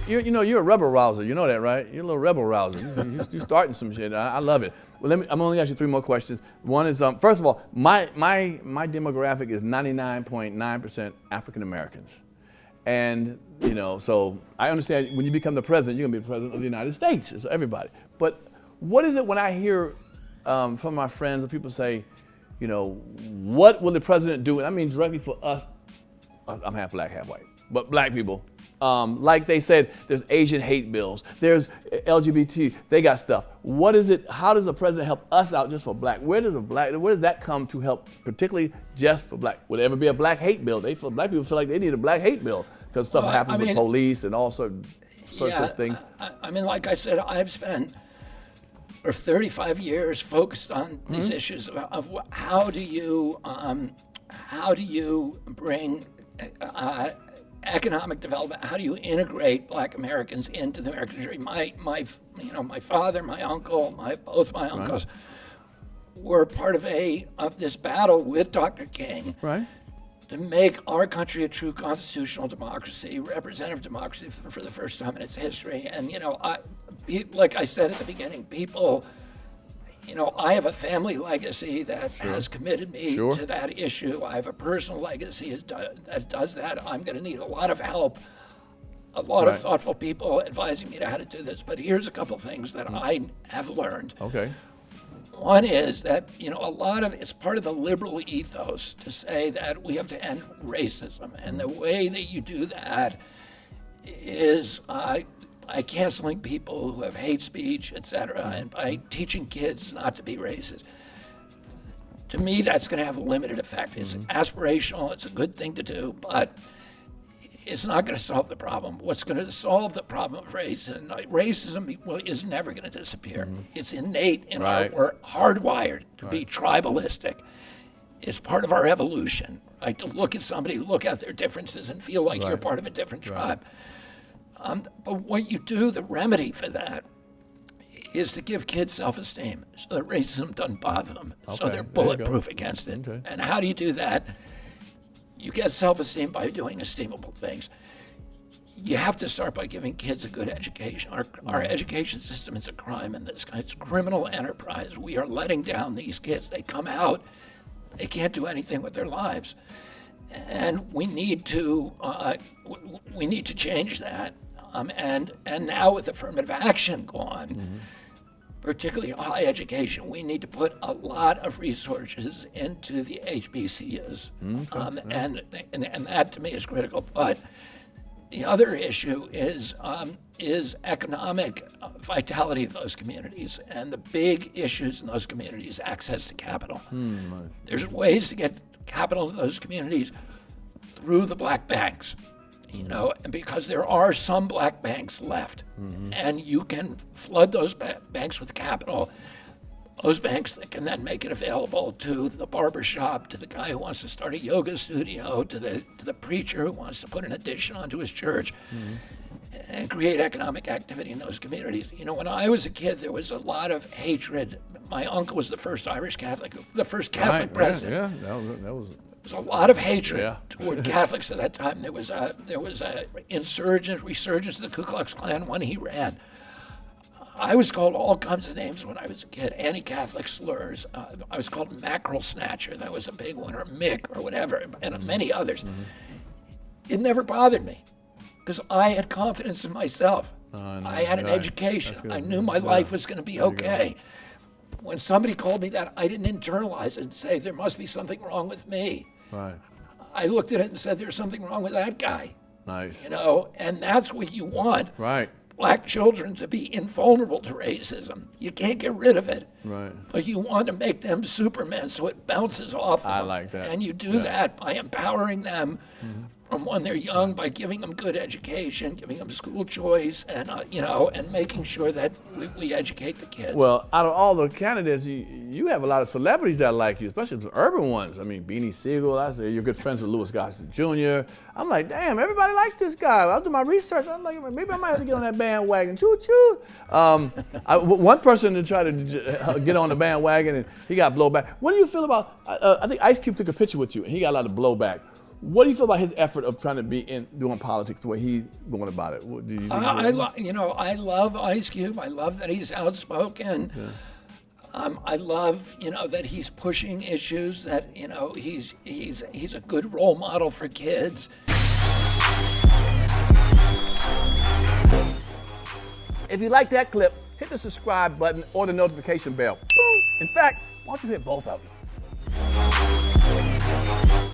you're a rebel rouser. You know that, right? You're a little rebel rouser. You're starting some shit. I love it. Well, I'm only ask you 3 more questions. One is, first of all, my demographic is 99.9% African Americans, and so I understand when you become the president, you're gonna be the president of the United States. So everybody. But what is it when I hear from my friends or people say, what will the president do? And I mean directly for us. I'm half black, half white, but black people. Like they said, there's Asian hate bills, there's LGBT, they got stuff. What is it, how does the president help us out just for black? Where does that come to help, particularly just for black? Would there ever be a black hate bill? Black people feel like they need a black hate bill because stuff happens with police and all sorts of things. I mean, like I said, I've spent for 35 years focused on these issues of how do you bring economic development? How do you integrate Black Americans into the American dream? My father, my uncle, both my uncles were part of this battle with Dr. King to make our country a true constitutional democracy, representative democracy for the first time in its history. And like I said at the beginning, people. I have a family legacy that has committed me to that issue. I have a personal legacy that does that. I'm going to need a lot of help, a lot of thoughtful people advising me to how to do this. But here's a couple things that I have learned. Okay. One is that, it's part of the liberal ethos to say that we have to end racism. And the way that you do that is by canceling people who have hate speech, et cetera, and by teaching kids not to be racist. To me, that's going to have a limited effect. It's aspirational, it's a good thing to do, but it's not going to solve the problem. What's going to solve the problem of racism is never going to disappear. It's innate in we're hardwired to be tribalistic. It's part of our evolution, right? To look at somebody, look at their differences and feel like you're part of a different tribe. But what you do, the remedy for that, is to give kids self-esteem so that racism doesn't bother them, so they're bulletproof against it. Okay. And how do you do that? You get self-esteem by doing esteemable things. You have to start by giving kids a good education. Our education system is a crime in this country. It's criminal enterprise. We are letting down these kids. They come out, they can't do anything with their lives. And we need to change that. And now with affirmative action gone, particularly high education, we need to put a lot of resources into the HBCUs, and that to me is critical. But the other issue is economic vitality of those communities, and the big issues in those communities: access to capital. There's ways to get capital to those communities through the black banks. And because there are some black banks left, and you can flood those banks with capital, those banks that can then make it available to the barbershop, to the guy who wants to start a yoga studio, to the preacher who wants to put an addition onto his church, and create economic activity in those communities. When I was a kid, there was a lot of hatred. My uncle was the first Irish Catholic, the first Catholic president. Yeah, that was. There was a lot of hatred toward Catholics at that time. There was a resurgence of the Ku Klux Klan when he ran. I was called all kinds of names when I was a kid, anti-Catholic slurs. I was called mackerel snatcher, that was a big one, or Mick, or whatever, and many others. It never bothered me, because I had confidence in myself. I had an education. I knew my life was going to be okay. When somebody called me that, I didn't internalize it and say, there must be something wrong with me. Right. I looked at it and said, there's something wrong with that guy. Nice. And that's what you want. Right. Black children to be invulnerable to racism. You can't get rid of it. Right. But you want to make them Supermen so it bounces off them. I like that. And you do that by empowering them from when they're young, by giving them good education, giving them school choice, and and making sure that we educate the kids. Well, out of all the candidates, you have a lot of celebrities that like you, especially the urban ones. I mean, Beanie Siegel. I say you're good friends with Louis Gossett Jr. I'm like, damn, everybody likes this guy. I do my research. I'm like, maybe I might have to get on that bandwagon. Choo choo. One person to try to get on the bandwagon and he got blowback. What do you feel about? I think Ice Cube took a picture with you and he got a lot of blowback. What do you feel about his effort of trying to be in doing politics the way he's going about it? Do you think I love Ice Cube. I love that he's outspoken. Yeah. I love, that he's pushing issues, that, he's a good role model for kids. If you like that clip, hit the subscribe button or the notification bell. Boom. In fact, why don't you hit both of them?